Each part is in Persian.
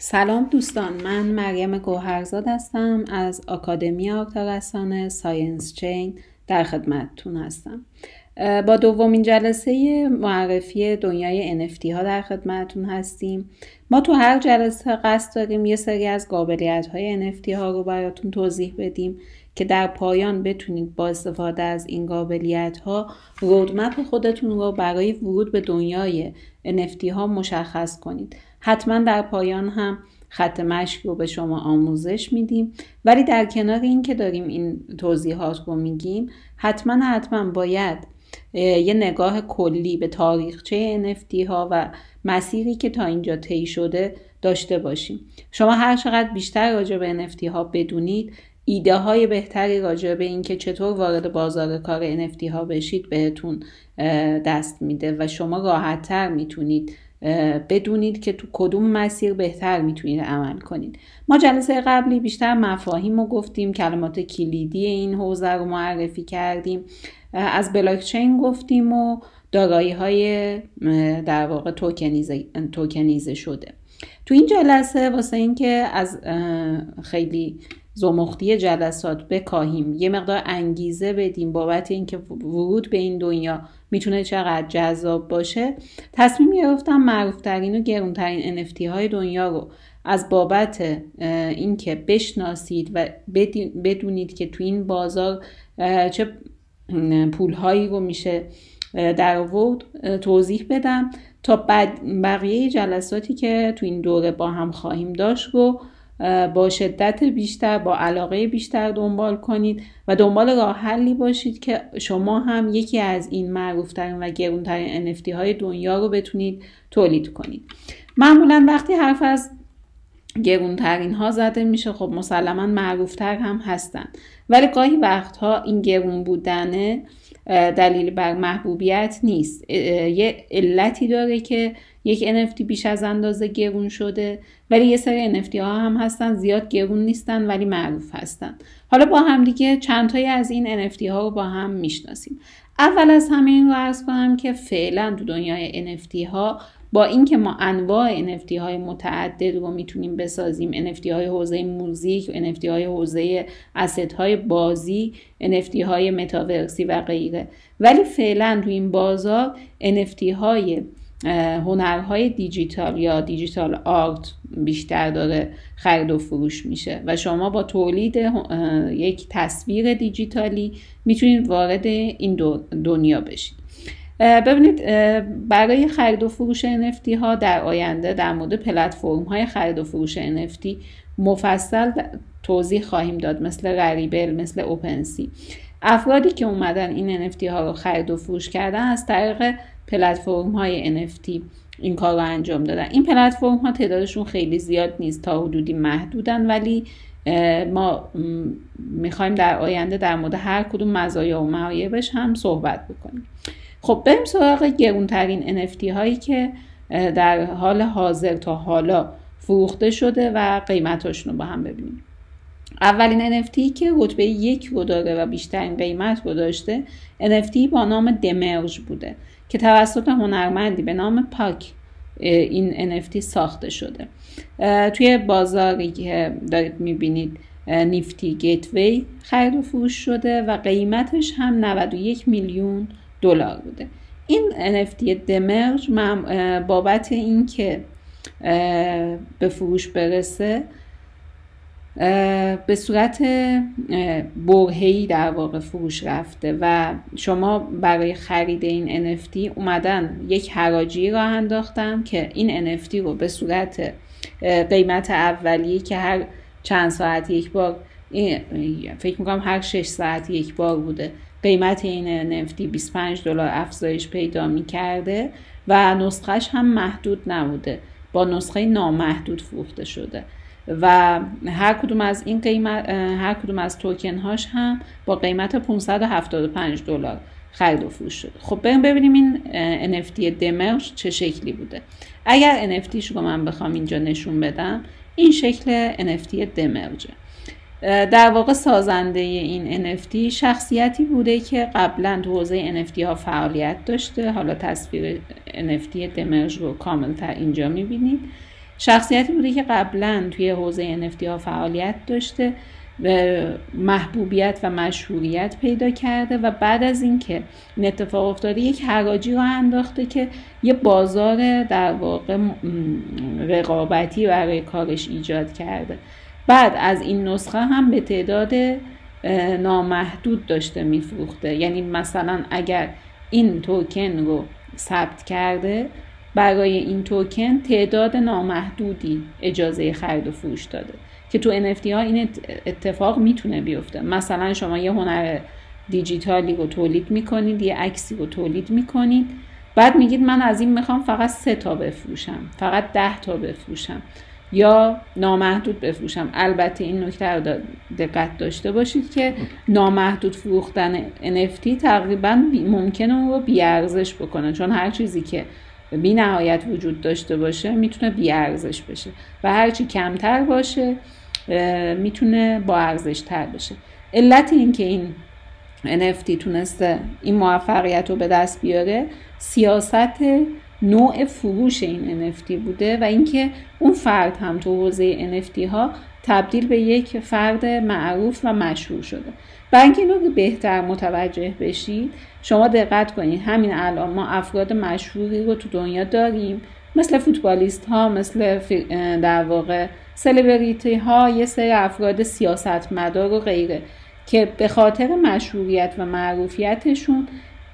سلام دوستان، من مریم گوهرزاد هستم از آکادمی آرتارسان ساینس چین در خدمتتون هستم. با دومین جلسه معرفی دنیای NFT ها در خدمتتون هستیم. ما تو هر جلسه قصد داریم یه سری از قابلیت های NFT ها رو براتون توضیح بدیم که در پایان بتونید با استفاده از این قابلیت ها رودمپ خودتون رو برای ورود به دنیای NFT ها مشخص کنید. حتما در پایان هم خط مشی رو به شما آموزش میدیم، ولی در کنار این که داریم این توضیحات رو میگیم حتما باید یه نگاه کلی به تاریخچه NFT ها و مسیری که تا اینجا طی شده داشته باشیم. شما هر چقدر بیشتر راجع به NFT ها بدونید، ایده های بهتری راجع به این که چطور وارد بازار کار NFT ها بشید بهتون دست میده و شما راحت‌تر میتونید بدونید که تو کدوم مسیر بهتر میتونید عمل کنید. ما جلسه قبلی بیشتر مفاهیم رو گفتیم، کلمات کلیدی این حوزه رو معرفی کردیم، از بلاکچین گفتیم و دارایی های در واقع توکنیزه شده. تو این جلسه واسه این که از خیلی زمختی جلسات بکاهیم، یه مقدار انگیزه بدیم بابت اینکه ورود به این دنیا میتونه چقدر جذاب باشه، تصمیم گرفتم معروفترین و گرونترین NFT های دنیا رو از بابت اینکه بشناسید و بدونید که تو این بازار چه پولهایی رو میشه در آورد توضیح بدم تا بقیه جلساتی که تو این دوره با هم خواهیم داشت رو با شدت بیشتر، با علاقه بیشتر دنبال کنید و دنبال راه حلی باشید که شما هم یکی از این معروفترین و گرونترین NFT های دنیا رو بتونید تولید کنید. معمولا وقتی حرف از گرونترین ها زده میشه، خب مسلما معروفتر هم هستن، ولی گاهی وقتها این گرون بودنه دلیل بر محبوبیت نیست. یه علتی داره که یک NFT بیش از اندازه گرون شده، ولی یه سری NFT ها هم هستن زیاد گرون نیستن ولی معروف هستن. حالا با هم دیگه چند تایی از این NFT ها رو با هم میشناسیم. اول از همه این رو عرض کنم که فعلا تو دنیای NFT ها با اینکه ما انواع NFT های متعدد رو میتونیم بسازیم، NFT های حوزه موزیک، NFT های حوزه asset های بازی، NFT های متاورسی و غیره، ولی فعلا تو این بازار NFT های هنرهای دیجیتال یا دیجیتال آرت بیشتر داره خرید و فروش میشه و شما با تولید یک تصویر دیجیتالی میتونید وارد این دنیا بشید. ببینید، برای خرید و فروش NFT ها در آینده در مورد پلتفرم های خرید و فروش NFT مفصل توضیح خواهیم داد، مثل غریبل، مثل اوپنسی. افرادی که اومدن این NFT ها رو خرید و فروش کردن از طریق پلتفرم های NFT این کار رو انجام دادن. این پلتفرم ها تعدادشون خیلی زیاد نیست، تا حدودی محدودن، ولی ما میخوایم در آینده در مورد هر کدوم مزایا و معایبش هم صحبت بکنیم. خب بریم سراغ گرونترین NFT هایی که در حال حاضر تا حالا فروخته شده و قیمتاشون رو با هم ببینیم. اولین NFT که رتبه 1 رو داره و بیشترین قیمت رو داشته NFT با نام دمرج بوده که توسط هنرمندی به نام پاک این NFT ساخته شده. توی بازاری که دارید میبینید نیفتی گیتوی خرید و فروش شده و قیمتش هم 91 میلیون دلار بوده. این NFT دمرج بابت این که به فروش برسه به صورت برهه‌ای در واقع فروش رفته و شما برای خرید این NFT اومدن یک حراجی راه انداختن که این NFT رو به صورت قیمت اولیه که هر چند ساعت یک بار، فکر میکنم هر 6 ساعت یک بار بوده، قیمت این NFT 25 دلار افزایش پیدا میکرده و نسخهش هم محدود نبوده، با نسخه نامحدود فروخته شده و هر کدوم از این قیمت، هر کدوم از توکن هاش هم با قیمت 575 دلار خرید و فروش شده. خب بریم ببینیم این NFT دمرج چه شکلی بوده. اگر NFT رو من بخوام اینجا نشون بدم، این شکل NFT دمرجه. در واقع سازنده این NFT شخصیتی بوده که قبلا تو حوزه NFT ها فعالیت داشته. حالا تصویر NFT دمرج رو کاملتر اینجا میبینید. شخصیتی بوده که قبلا توی حوزه NFT ها فعالیت داشته، محبوبیت و مشهوریت پیدا کرده و بعد از اینکه این اتفاق افتاده یک حراجی رو انداخته که یه بازار در واقع رقابتی برای کارش ایجاد کرده. بعد از این نسخه هم به تعداد نامحدود داشته میفروخته. یعنی مثلا اگر این توکن رو ثبت کرده، برای این توکن تعداد نامحدودی اجازه خرید و فروش داده که تو NFT ها این اتفاق میتونه بیفته. مثلا شما یه هنر دیجیتالی رو تولید میکنید، یه عکسی رو تولید میکنید، بعد میگید من از این میخوام فقط 3 تا بفروشم، فقط 10 تا بفروشم یا نامحدود بفروشم. البته این نکته رو دقت داشته باشید که نامحدود فروختن NFT تقریبا ممکنه اون رو بی‌ارزش بکنه، چون هر چیزی که بی نهایت وجود داشته باشه میتونه بی ارزش بشه و هرچی کمتر باشه میتونه با ارزش تر بشه. علت این که این NFT تونسته این موفقیت رو به دست بیاره سیاست نوع فروش این NFT بوده و اینکه اون فرد هم تو حوزه NFT ها تبدیل به یک فرد معروف و مشهور شده. برای اینکه اینو بهتر متوجه بشید شما دقت کنید همین الان ما افراد مشهوری رو تو دنیا داریم، مثل فوتبالیست ها، مثل در واقع سلبریتی ها، یه سری افراد سیاستمدار و غیره که به خاطر مشهوریت و معروفیتشون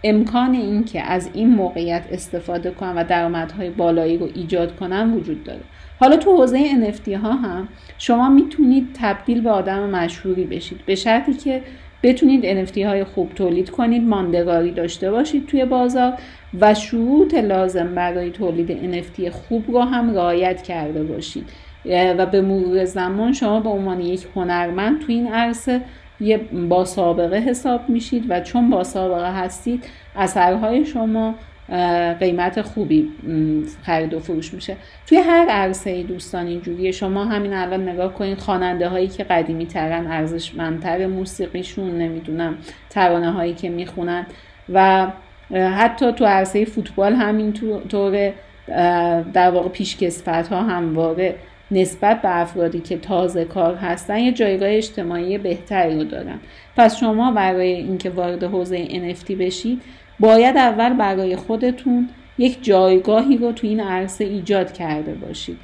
امکان این که از این موقعیت استفاده کنن و درآمدهای بالایی رو ایجاد کنن وجود داره. حالا تو حوزه NFT ها هم شما میتونید تبدیل به آدم مشهوری بشید به شرطی که بتونید NFT های خوب تولید کنید، ماندگاری داشته باشید توی بازار و شروط لازم برای تولید NFT خوب رو هم رعایت کرده باشید و به مرور زمان شما به عنوان یک هنرمند توی این عرصه یه با سابقه حساب میشید و چون با سابقه هستید اثرهای شما قیمت خوبی خرید و فروش میشه. توی هر عرصه دوستان اینجوریه. شما همین الان نگاه کنید خواننده هایی که قدیمی ترن، ارزشمندتر موسیقیشون، نمیدونم ترانه هایی که میخونن و حتی تو عرصه فوتبال همین طوره. در واقع پیشکسوت ها همواره نسبت به افرادی که تازه کار هستن یه جایگاه اجتماعی بهتری رو دارن. پس شما برای اینکه وارد حوزه NFT بشید باید اول برای خودتون یک جایگاهی رو تو این عرصه ایجاد کرده باشید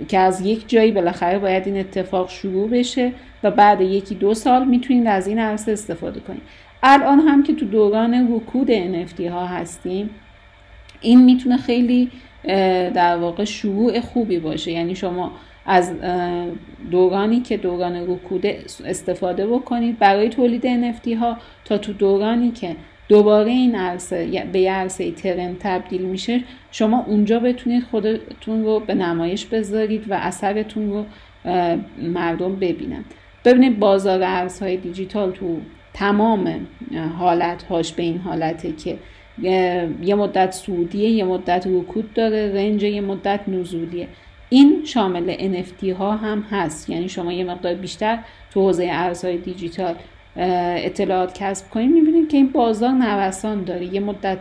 که از یک جایی بالاخره باید این اتفاق شروع بشه و بعد 1-2 سال میتونید از این عرصه استفاده کنید. الان هم که تو دوران رکود NFT ها هستیم، این میتونه خیلی در واقع شروع خوبی باشه. یعنی شما از دورانی که دوران رکود استفاده بکنید برای تولید NFT ها تا تو دورانی که دوباره این عرصه به یه عرصه ترند تبدیل میشه شما اونجا بتونید خودتون رو به نمایش بذارید و اثرتون رو مردم ببینن. ببینید بازار ارزهای دیجیتال تو تمام حالتهاش به این حالته که یه مدت صعودیه، یه مدت رکود داره، رنج یه مدت نزولیه. این شامل NFT ها هم هست. یعنی شما یه مقدار بیشتر تو حوزه ارزهای دیجیتال اطلاعات کسب کنید میبینید که این بازار نوسان داره، یه مدت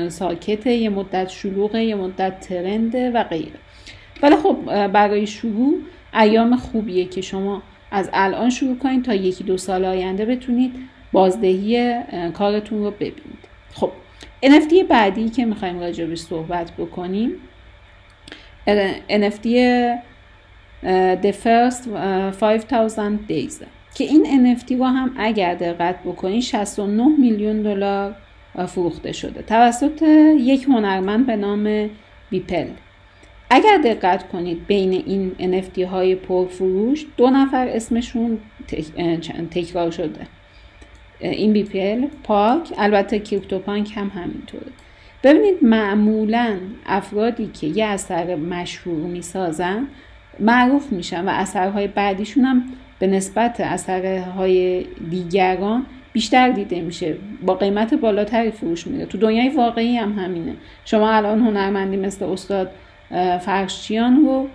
ساکته، یه مدت شلوغه، یه مدت ترنده و غیره. ولی خب برای شروع ایام خوبیه که شما از الان شروع کنید تا 1-2 سال آینده بتونید بازدهی کارتون رو ببینید. خب NFT بعدی که میخوایم راجعش صحبت بکنیم NFT The First 5000 Days که این NFT رو هم اگر دقت بکنید 69 میلیون دلار فروخته شده توسط یک هنرمند به نام بیپل. اگر دقت کنید بین این NFT های پرفروش 2 نفر اسمشون تکرار شده، این بیپل، پاک، البته کریپتو پانک هم همینطوره. ببینید معمولا افرادی که یه اثر مشهور میسازن معروف میشن و اثرهای بعدیشون هم به نسبت اثرهای دیگران بیشتر دیده میشه، با قیمت بالاتری فروش میره. تو دنیای واقعی هم همینه. شما الان هنرمندی مثل استاد فرشچیان رو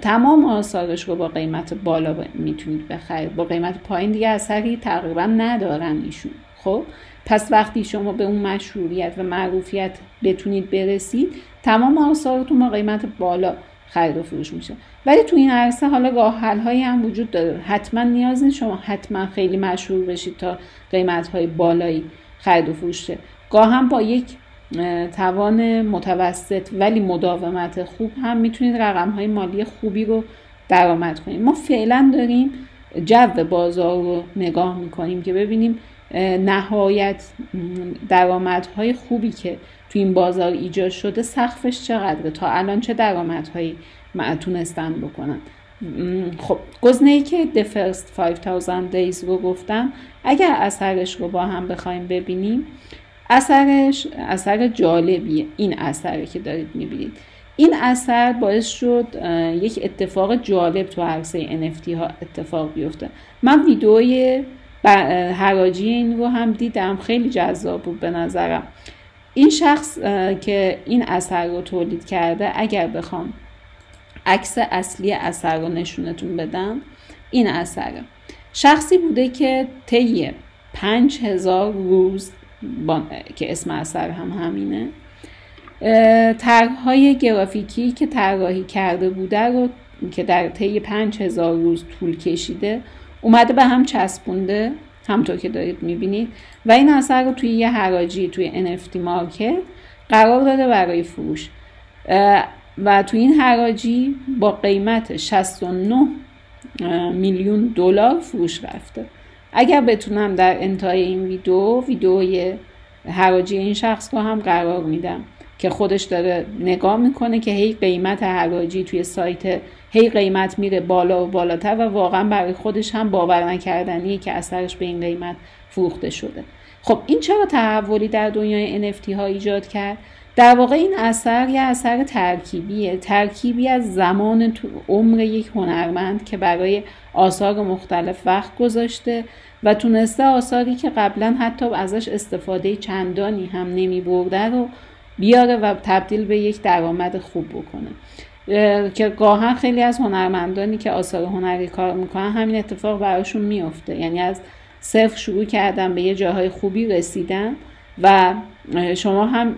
تمام آثارش رو با قیمت بالا میتونید بخرید، با قیمت پایین دیگه اثری تقریبا ندارن ایشون. خب پس وقتی شما به اون مشهوریت و معروفیت بتونید برسید تمام آثارتون با قیمت بالا خرید و فروش میشه. ولی تو این عرصه حالا راه حل هایی هم وجود داره. حتما نیاز نیست شما حتما خیلی مشهور بشید تا قیمت های بالایی خرید و فروش شه. گاه هم با یک توان متوسط ولی مداومت خوب هم میتونید رقم های مالی خوبی رو درآمد کنید. ما فعلا داریم جو بازار رو نگاه میکنیم که ببینیم نهایت درآمدهای خوبی که تو این بازار ایجاد شده سقفش چقدره، تا الان چه درآمدهایی تونستن بکنن. خب گزینه‌ای که The First 5000 Days رو گفتم، اگر اثرش رو با هم بخوایم ببینیم، اثرش اثر جالبیه. این اثری که دارید میبینید، این اثر باعث شد یک اتفاق جالب تو عرصه NFT ها اتفاق بیفته. من ویدئوی حراجی این رو هم دیدم، خیلی جذاب بود به نظرم. این شخص که این اثر رو تولید کرده، اگر بخوام عکس اصلی اثر رو نشونتون بدم، این اثره. شخصی بوده که طی 5000 روز که اسم اثر هم همینه، طرح‌های گرافیکی که طراحی کرده بوده رو که در طی 5000 روز طول کشیده اومده به هم چسبونده، همونطور که دارید میبینید، و این اثر رو توی یه حراجی توی NFT مارکت قرار داده برای فروش و توی این حراجی با قیمت 69 میلیون دلار فروش رفته. اگر بتونم در انتهای این ویدئوی حراجی این شخص رو هم قرار میدم که خودش داره نگاه میکنه که هی قیمت حراجی توی سایت هی قیمت میره بالا و بالاتر و واقعا برای خودش هم باور نکردنیه که اثرش به این قیمت فروخته شده. خب این چرا تحولی در دنیای NFT ها ایجاد کرد؟ در واقع این اثر یه اثر ترکیبیه، ترکیبی از زمان تو عمر یک هنرمند که برای آثار مختلف وقت گذاشته و تونسته آثاری که قبلا حتی ازش استفاده چندانی هم نمی برده رو بیاره و تبدیل به یک درآمد خوب بکنه. که گاهن خیلی از هنرمندانی که آثار هنری کار میکنن همین اتفاق براشون میفته، یعنی از صفر شروع کردن به یه جاهای خوبی رسیدن و شما هم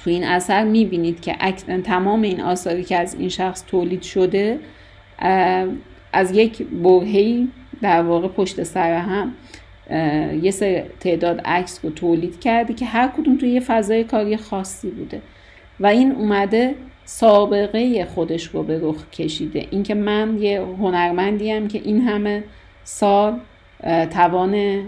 تو این اثر میبینید که تمام این آثاری که از این شخص تولید شده از یک برهه‌ای در واقع پشت سر هم یه سری تعداد عکس رو تولید کرده که هر کدوم توی یه فضای کاری خاصی بوده و این اومده سابقه خودش رو به رخ کشیده. این که من یه هنرمندیم که این همه سال توان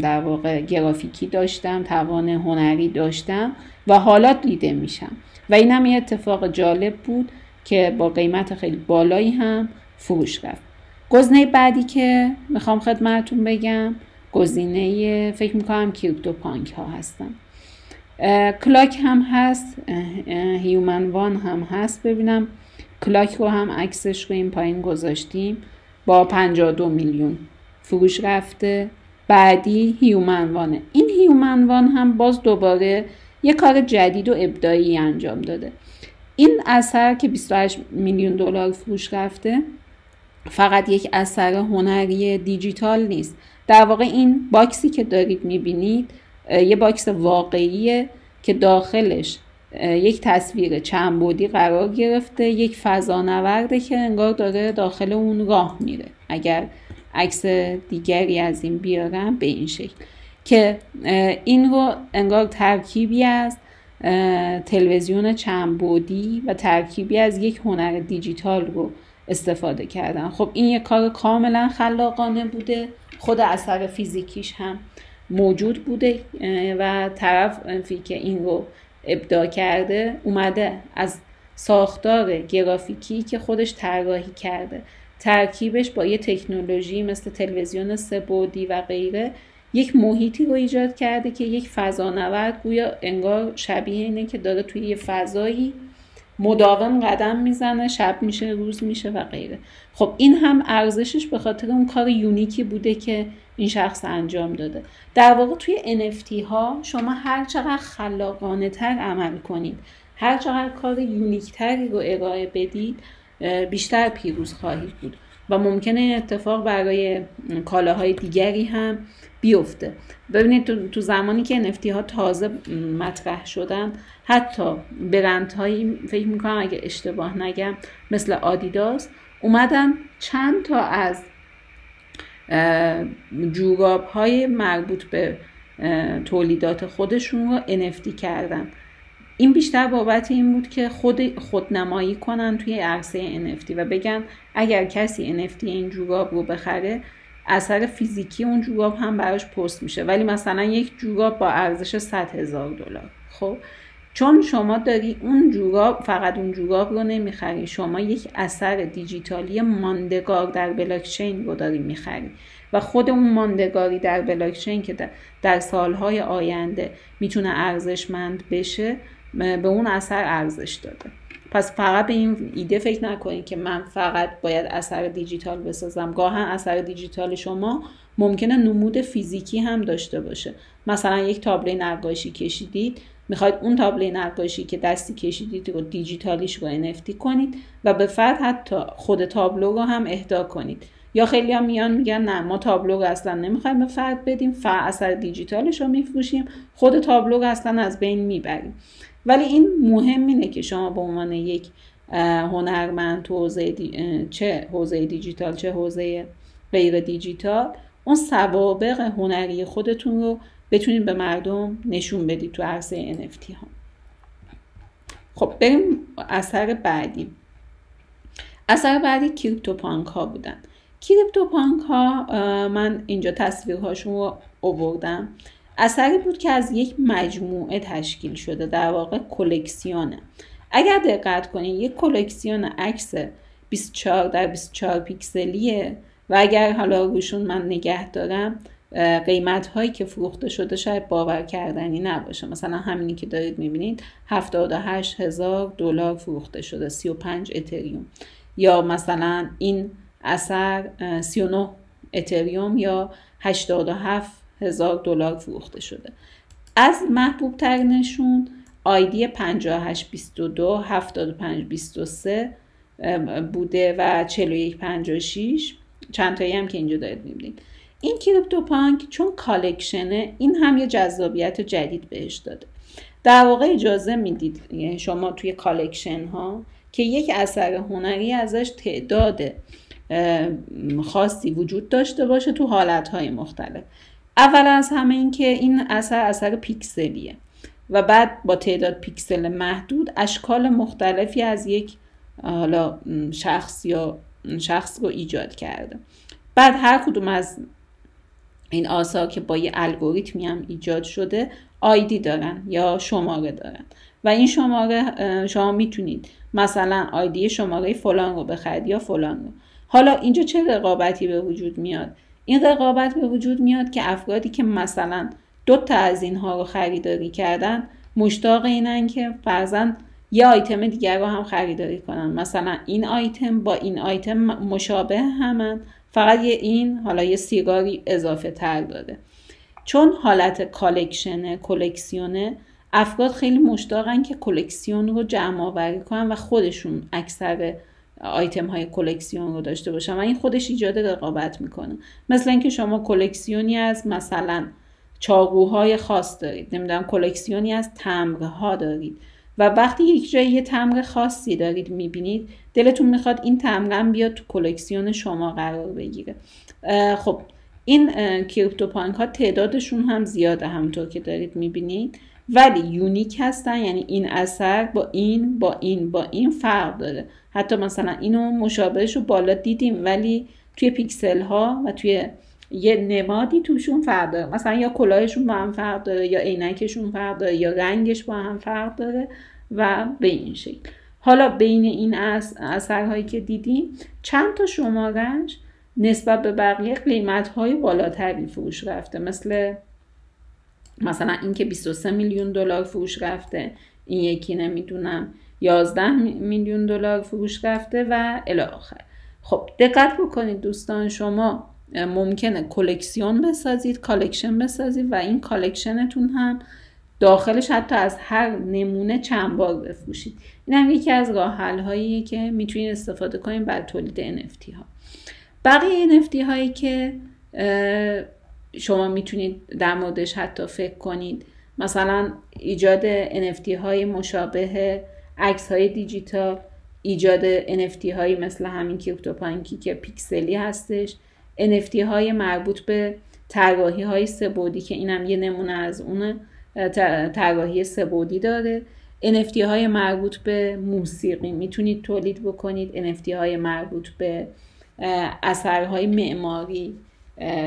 در واقع گرافیکی داشتم، توان هنری داشتم و حالا دیده میشم و این هم یه اتفاق جالب بود که با قیمت خیلی بالایی هم فروش رفت. گزینه بعدی که میخوام خدمتتون بگم گزینه فکر میکنم کریپتو پانک ها هستن. کلاک هم هست، هیومن وان هم هست. ببینم کلاک رو هم عکسش رو این پایین گذاشتیم، با 52 میلیون فروش رفته. بعدی هیومن وانه. این هیومن وان هم باز دوباره یه کار جدید و ابداعی انجام داده. این اثر که 28 میلیون دلار فروش رفته فقط یک اثر هنری دیجیتال نیست. در واقع این باکسی که دارید میبینید یه باکس واقعیه که داخلش یک تصویر چند بعدی قرار گرفته، یک فضانورده که انگار داره داخل اون راه میره. اگر عکس دیگری از این بیارم به این شکل که این رو انگار ترکیبی از تلویزیون چند بعدی و ترکیبی از یک هنر دیجیتال رو استفاده کردن. خب این یک کار کاملا خلاقانه بوده، خود اثر فیزیکیش هم موجود بوده و طرفی که این رو ابداع کرده اومده از ساختار گرافیکی که خودش طراحی کرده، ترکیبش با یه تکنولوژی مثل تلویزیون 3 بعدی و غیره، یک محیطی رو ایجاد کرده که یک فضانورد گویا انگار شبیه اینه که داره توی یه فضایی مداوم قدم میزنه، شب میشه روز میشه و غیره. خب این هم ارزشش به خاطر اون کار یونیکی بوده که این شخص انجام داده. در واقع توی NFT ها شما هر چقدر خلاقانه تر عمل کنید، هر چقدر کار یونیک تری رو ارائه بدید، بیشتر پیروز خواهید بود. و ممکنه این اتفاق برای کالاهای دیگری هم بیفته. ببینید تو زمانی که NFT ها تازه مطرح شدن، حتی برندهایی فکر میکنم اگه اشتباه نگم مثل آدیداس اومدن چند تا از جوراب های مربوط به تولیدات خودشون رو NFT کردن. این بیشتر بابت این بود که خودنمایی کنن توی عرصه NFT و بگن اگر کسی NFT این جوراب رو بخره، اثر فیزیکی اون جوراب هم براش پست میشه، ولی مثلا یک جوراب با ارزش $100,000. خب چون شما داری اون جوراب، فقط اون جوراب رو نمیخری، شما یک اثر دیجیتالی ماندگار در بلاکچین رو داری میخری و خود اون ماندگاری در بلاکچین که در سالهای آینده میتونه ارزشمند بشه، به اون اثر ارزش داده. پس فقط به این ایده فکر نکنید که من فقط باید اثر دیجیتال بسازم. گاهن اثر دیجیتال شما ممکنه نمود فیزیکی هم داشته باشه. مثلا یک تابلو نقاشی کشیدید، میخواید اون تابلو نقاشی که دستی کشیدید رو دیجیتالیش رو NFT کنید و به فرد حتی خود تابلو رو هم اهدا کنید. یا خیلی هم میگن نه ما تابلو رو اصلا نمیخوایم به فرد بدیم، فقط اثر دیجیتالش رو میفروشیم، خود تابلو رو اصلا از بین میبریم. ولی این مهم اینه که شما به عنوان یک هنرمند تو چه حوزه دیجیتال چه حوزه غیر دیجیتال، اون سوابق هنری خودتون رو بتونید به مردم نشون بدید تو عرصه NFT ها. خب بریم اثر بعدی. اثر بعدی کریپتوپانک ها بودن. کریپتوپانک ها من اینجا تصویرهاشون رو آوردم. اثری بود که از یک مجموعه تشکیل شده، در واقع کلکسیونه. اگر دقت کنید یک کلکسیون عکس 24 در 24 پیکسلیه و اگر حالا روشون من نگه دارم قیمت هایی که فروخته شده شاید باور کردنی نباشه. مثلا همینی که دارید میبینید $78,000 فروخته شده، 35 اتریوم، یا مثلا این اثر 39 اتریوم یا $87,000 فروخته شده. از محبوب ترینشون آیدی 5822 7523 بوده و 4156، چند تایی هم که اینجا دارید میبینید. این کریپتوپانک چون کالکشنه، این هم یه جذابیت جدید بهش داده. در واقع اجازه میدید یعنی شما توی کالکشن ها که یک اثر هنری ازش تعداد خاصی وجود داشته باشه تو حالتهای مختلف. اول از همه این که این اثر پیکسلیه و بعد با تعداد پیکسل محدود اشکال مختلفی از یک حالا شخص رو ایجاد کرده. بعد هر کدوم از این آثار که با یه الگوریتمی هم ایجاد شده آیدی دارن یا شماره دارن و این شماره شما میتونید مثلا آیدی شماره فلان رو بخرید یا فلان رو. حالا اینجا چه رقابتی به وجود میاد؟ این رقابت به وجود میاد که افرادی که مثلا 2 تا از اینها رو خریداری کردن مشتاق اینن که فرضاً یه آیتم دیگر رو هم خریداری کنن. مثلا این آیتم با این آیتم مشابه همن، فقط حالا یه سیگاری اضافه تر داره. چون حالت کلکسیونه، افراد خیلی مشتاقن که کلکسیون رو جمع آوری کنن و خودشون اکثر آیتم های کلکسیون رو داشته باشن و این خودش ایجاد رقابت میکنه. مثلا اینکه شما کلکسیونی از مثلا چاقوهای خاص دارید، نمیدونم کلکسیونی از تمبرها دارید و وقتی یک جایی یه تمبر خاصی دارید میبینید دلتون میخواد این تمبر بیاد تو کلکسیون شما قرار بگیره. خب این کریپتوپانک ها تعدادشون هم زیاده همونطور که دارید میبینید، ولی یونیک هستن. یعنی این اثر با این فرق داره. حتی مثلا اینو مشابهش رو بالا دیدیم ولی توی پیکسل ها و توی یه نمادی توشون فرق داره. مثلا یا کلاهشون با هم فرق داره یا عینکشون فرق داره یا رنگش با هم فرق داره و به این شکل. حالا بین این اثرهایی که دیدیم چند تا شمارش نسبت به بقیه قیمت‌های بالاتری فروش رفته، مثلا این که $23 میلیون فروش رفته، این یکی نمیدونم $11 میلیون فروش رفته و الی آخر. خب دقت بکنید دوستان، شما ممکنه کالکشن بسازید و این کالکشنتون هم داخلش حتی از هر نمونه چند بار بفروشید. این هم یکی از راه حل هاییه که میتونید استفاده کنید برای تولید NFT ها. بقیه NFT هایی که شما میتونید در موردش حتی فکر کنید، مثلا ایجاد NFT های مشابه عکس های دیجیتال، ایجاد NFT هایی مثل همین کریپتوپانکی که پیکسلی هستش، NFT های مربوط به طراحی های سه‌بعدی که اینم یه نمونه از اون طراحی سه‌بعدی داره، NFT های مربوط به موسیقی میتونید تولید بکنید، NFT های مربوط به اثرهای معماری،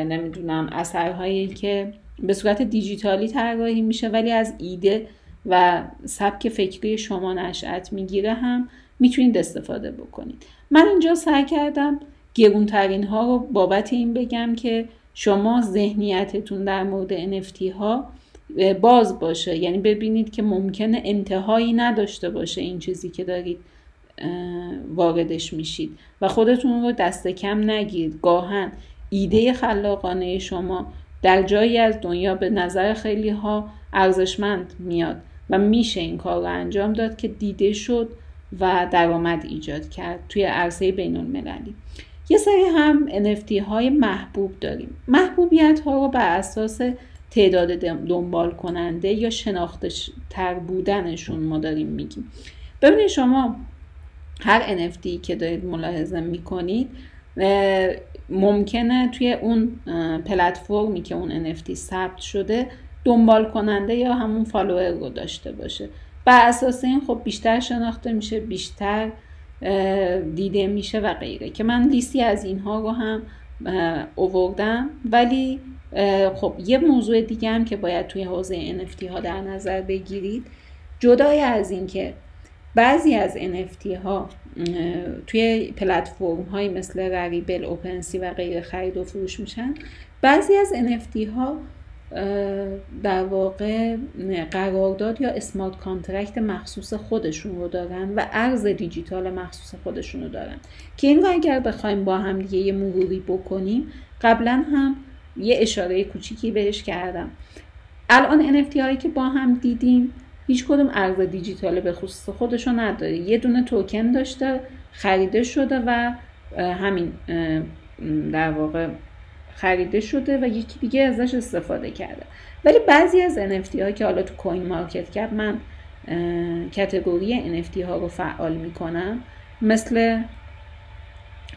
نمیدونم اثرهایی که به صورت دیجیتالی طراحی میشه ولی از ایده و سبک فکری شما نشأت میگیره هم میتونید استفاده بکنید. من اینجا سعی کردم گرونترین ها رو بابت این بگم که شما ذهنیتتون در مورد NFT ها باز باشه، یعنی ببینید که ممکنه انتهایی نداشته باشه این چیزی که دارید واردش میشید و خودتون رو دست کم نگیرید. گاهن ایده خلاقانه شما در جایی از دنیا به نظر خیلی ها ارزشمند میاد و میشه این کار رو انجام داد که دیده شد و درآمد ایجاد کرد توی عرصه بین المللی. یه سری هم NFT های محبوب داریم. محبوبیت ها رو بر اساس تعداد دنبال کننده یا شناخته تر بودنشون ما داریم میگیم. ببینید شما هر NFT که دارید ملاحظه میکنید ممکنه توی اون پلتفرمی که اون NFT ثبت شده دنبال کننده یا همون فالوور رو داشته باشه. بر اساس این خب بیشتر شناخته میشه، بیشتر دیده میشه و غیره، که من لیستی از اینها رو هم آوردم. ولی خب یه موضوع دیگه هم که باید توی حوزه NFT ها در نظر بگیرید، جدای از این که بعضی از NFT ها توی پلتفرم های مثل راریبل، اوپنسی و غیره خرید و فروش میشن، بعضی از NFT ها در واقع قرارداد یا اسمارت کانترکت مخصوص خودشون رو دارن و ارز دیجیتال مخصوص خودشون رو دارن که این رو اگر بخوایم با هم دیگه یه مروری بکنیم، قبلا هم یه اشاره کوچیکی بهش کردم. الان NFT هایی که با هم دیدیم هیچ کدوم ارز دیجیتال به خصوص خودشو نداره، یه دونه توکن داشته، خریده شده و همین در واقع خریده شده و یکی دیگه ازش استفاده کرده. ولی بعضی از NFT ها که حالا تو کوین مارکت کپ من کاتگوری NFT ها رو فعال میکنم، مثل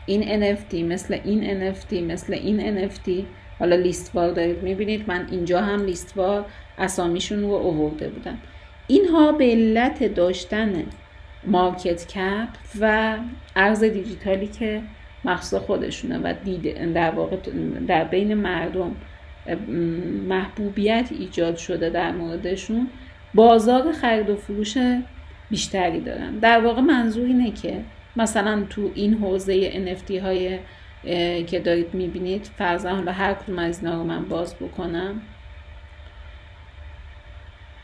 این NFT، مثل این NFT، مثل این NFT، حالا لیستوار دارید میبینید، من اینجا هم لیستوار اسامیشون رو آورده بودم. اینها به علت داشتن مارکت کپ و ارز دیجیتالی که مخصوص خودشونه و در واقع در بین مردم محبوبیت ایجاد شده در موردشون، بازار خرید و فروش بیشتری دارن. در واقع منظور اینه که مثلا تو این حوزه NFT های که دارید میبینید، فرضاً حالا هر کدوم از اینا رو من باز بکنم،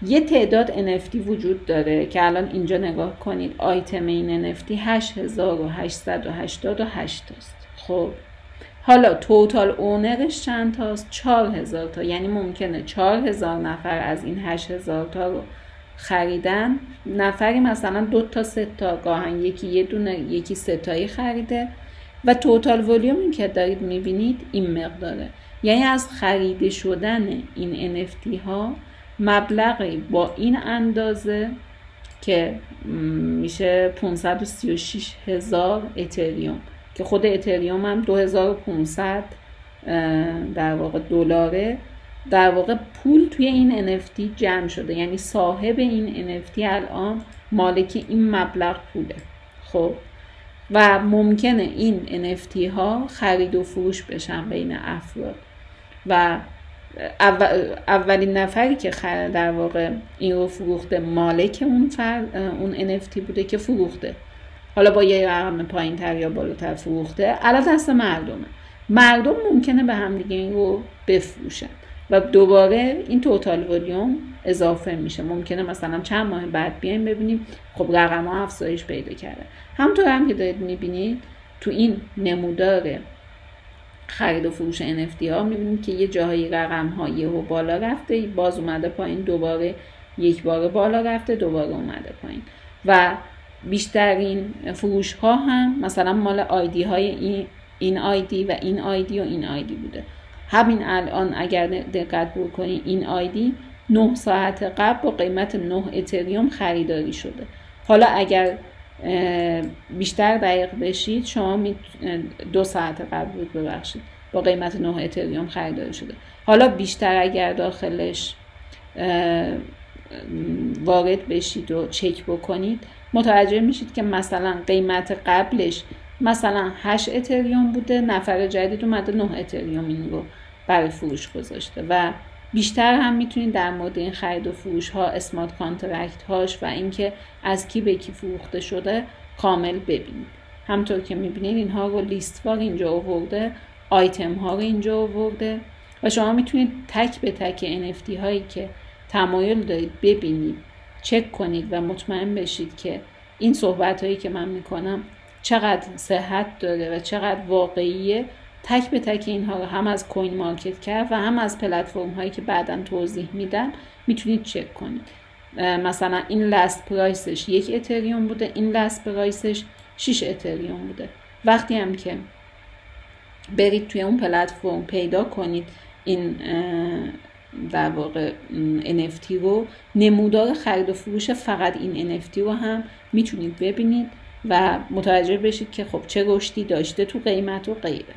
یه تعداد NFT وجود داره که الان اینجا نگاه کنید، آیتم این NFT 8888 تاست. خب حالا توتال اونرش چند تاست؟ 4000 تا، یعنی ممکنه 4000 نفر از این 8000 تا رو خریدن. نفری مثلا 2 تا 3 تا، گاهن یکی یه دونه، یکی 3 تایی خریده و توتال ولیومی که دارید میبینید این مقداره. یعنی از خریده شدن این NFT ها مبلغی با این اندازه که میشه 536,000 اتریوم، که خود اتریوم هم 2500 در واقع دلاره، در واقع پول توی این NFT جمع شده. یعنی صاحب این NFT الان مالک این مبلغ پوله. خب و ممکنه این NFT ها خرید و فروش بشن بین افراد و اولین نفری که در واقع این رو فروخته مالک اون NFT بوده که فروخته، حالا با یه رقم پایین تر یا بالاتر فروخته، الان دست مردم ممکنه به هم دیگه این رو بفروشن و دوباره این توتال ولیوم اضافه میشه. ممکنه مثلا چند ماه بعد بیایم ببینیم خب رقم ها افزایش پیدا کرده. همونطور هم که دارید میبینید تو این نمودار خرید و فروش NFT ها میبینید که یه جاهایی رقم ها یهو بالا رفته، باز اومده پایین، دوباره یک بار بالا رفته، دوباره اومده پایین و بیشترین فروش ها هم مثلا مال آیدی های این آیدی و این آیدی و این آیدی بوده. همین الان اگر دقت بکنید این آیدی 9 ساعت قبل با قیمت 9 اتریوم خریداری شده. حالا اگر بیشتر دقیق بشید شما 2 ساعت قبل بود ببخشید با قیمت 9 اتریوم خریداری شده. حالا بیشتر اگر داخلش وارد بشید و چک بکنید متوجه میشید که مثلا قیمت قبلش مثلا 8 اتریوم بوده، نفر جدید اومده 9 اتریوم این رو برای فروش گذاشته. و بیشتر هم میتونید در مورد این خرید و فروش ها، اسمارت کانترکت هاش و اینکه از کی به کی فروخته شده کامل ببینید. همطور که میبینید اینها رو لیستوار اینجا آورده، آیتم ها رو اینجا آورده و شما میتونید تک به تک NFT هایی که تمایل دارید ببینید، چک کنید و مطمئن بشید که این صحبت هایی که من میکنم چقدر صحت داره و چقدر واقعیه. تک به تک اینها رو هم از کوین مارکت کپ و هم از پلتفرم هایی که بعداً توضیح میدم میتونید چک کنید. مثلا این لاست پرایسش 1 اتریوم بوده، این لاست پرایسش 6 اتریوم بوده. وقتی هم که برید توی اون پلتفرم پیدا کنید این در واقع NFT رو، نمودار خرید و فروش فقط این NFT رو هم میتونید ببینید و متوجه بشید که خب چه رشدی داشته تو قیمت و غیره.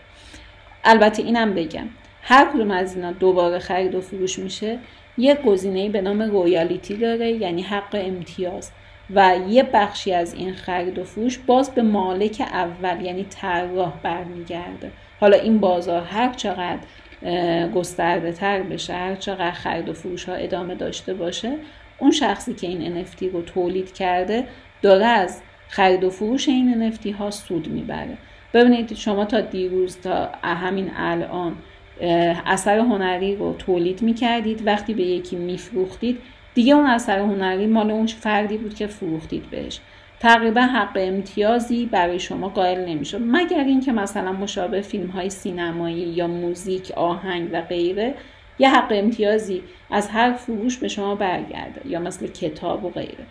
البته اینم بگم هر کدوم از اینا دوباره خرید و فروش میشه یه گزینه‌ای به نام رویالیتی داره، یعنی حق امتیاز، و یه بخشی از این خرید و فروش باز به مالک اول یعنی طراح برمیگرده. حالا این بازار هر چقدر گسترده تر بشه، هر چقدر خرید و فروش ها ادامه داشته باشه، اون شخصی که این NFT رو تولید کرده داره از خرید و فروش این NFT ها سود میبره. ببینید شما تا دیروز تا همین الان اثر هنری رو تولید میکردید، وقتی به یکی میفروختید دیگه اون اثر هنری مال اون فردی بود که فروختید بهش، تقریبا حق امتیازی برای شما قائل نمیشه، مگر اینکه مثلا مشابه فیلم های سینمایی یا موزیک، آهنگ و غیره یه حق امتیازی از هر فروش به شما برگرده، یا مثل کتاب و غیره.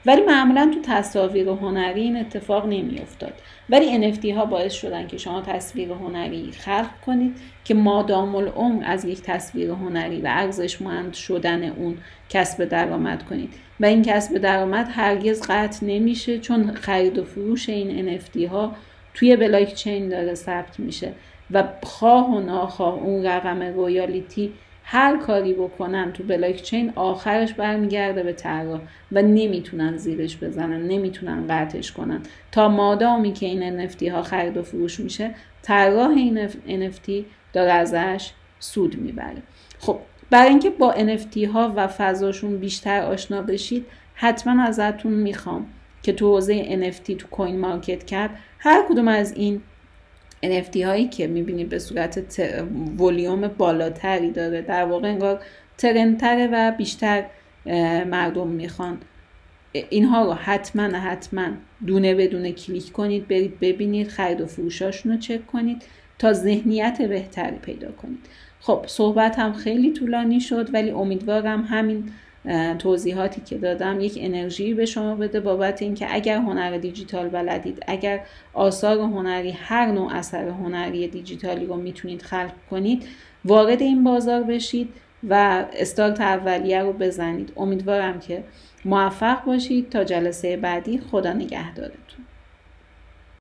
ولی معمولا تو تصاویر هنری این اتفاق نمی افتاد. ولی NFT ها باعث شدن که شما تصویر هنری خلق کنید که مادام العمر از یک تصویر هنری و ارزشمند شدن اون کسب درآمد کنید و این کسب درآمد هرگز قطع نمیشه، چون خرید و فروش این NFT ها توی بلاک چین داره ثبت میشه و خواه و ناخواه اون رقم رویالیتی هر کاری بکنن تو بلاک چین آخرش برمیگرده به طراح و نمیتونن زیرش بزنن، نمیتونن قطعش کنن تا مادامی که این NFT ها خرید و فروش میشه طراح این NFT داره ازش سود میبره. خب برای اینکه با NFT ها و فضاشون بیشتر آشنا بشید حتما ازتون میخوام که تو حوزه NFT تو کوین مارکت کپ هر کدوم از این NFT هایی که میبینید به صورت ولیوم بالاتری داره، در واقع انگار ترندتره و بیشتر مردم میخوان، اینها رو حتما دونه بدونه کلیک کنید، برید ببینید، خرید و فروشاشون رو چک کنید تا ذهنیت بهتری پیدا کنید. خب صحبت هم خیلی طولانی شد، ولی امیدوارم همین توضیحاتی که دادم یک انرژی به شما بده بابت اینکه اگر هنر دیجیتال بلدید، اگر آثار هنری، هر نوع اثر هنری دیجیتالی رو میتونید خلق کنید، وارد این بازار بشید و استارت اولیه رو بزنید. امیدوارم که موفق باشید. تا جلسه بعدی، خدا نگهدارتون.